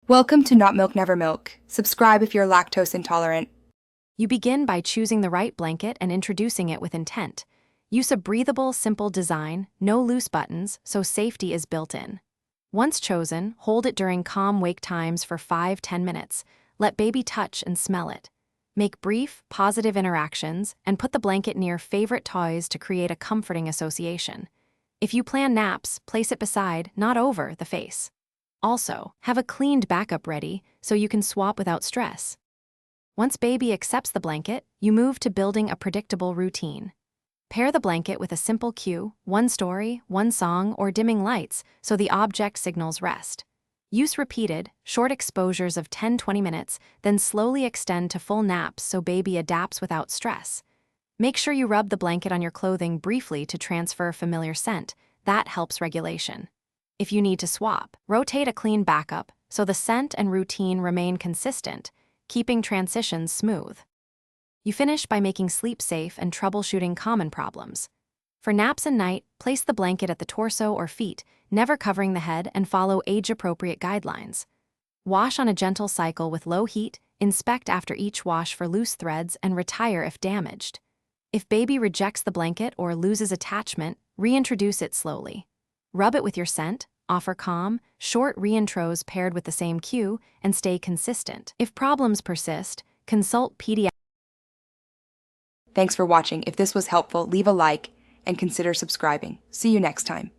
Welcome to Not Milk Never Milk. Subscribe if you're lactose intolerant. You begin by choosing the right blanket and introducing it with intent. Use a breathable, simple design, no loose buttons, so safety is built in. Once chosen, hold it during calm wake times for 5-10 minutes. Let baby touch and smell it. Make brief, positive interactions and put the blanket near favorite toys to create a comforting association. If you plan naps, place it beside, not over, the face. Also, have a cleaned backup ready so you can swap without stress. Once baby accepts the blanket, you move to building a predictable routine. Pair the blanket with a simple cue, one story, one song, or dimming lights so the object signals rest. Use repeated, short exposures of 10-20 minutes, then slowly extend to full naps so baby adapts without stress. Make sure you rub the blanket on your clothing briefly to transfer familiar scent. That helps regulation. If you need to swap, rotate a clean backup so the scent and routine remain consistent, keeping transitions smooth. You finish by making sleep safe and troubleshooting common problems. For naps and night, place the blanket at the torso or feet, never covering the head, and follow age-appropriate guidelines. Wash on a gentle cycle with low heat, inspect after each wash for loose threads, and retire if damaged. If baby rejects the blanket or loses attachment, reintroduce it slowly. Rub it with your scent, offer calm, short reintros paired with the same cue, and stay consistent. If problems persist, consult pediatrician. Thanks for watching. If this was helpful, leave a like and consider subscribing. See you next time.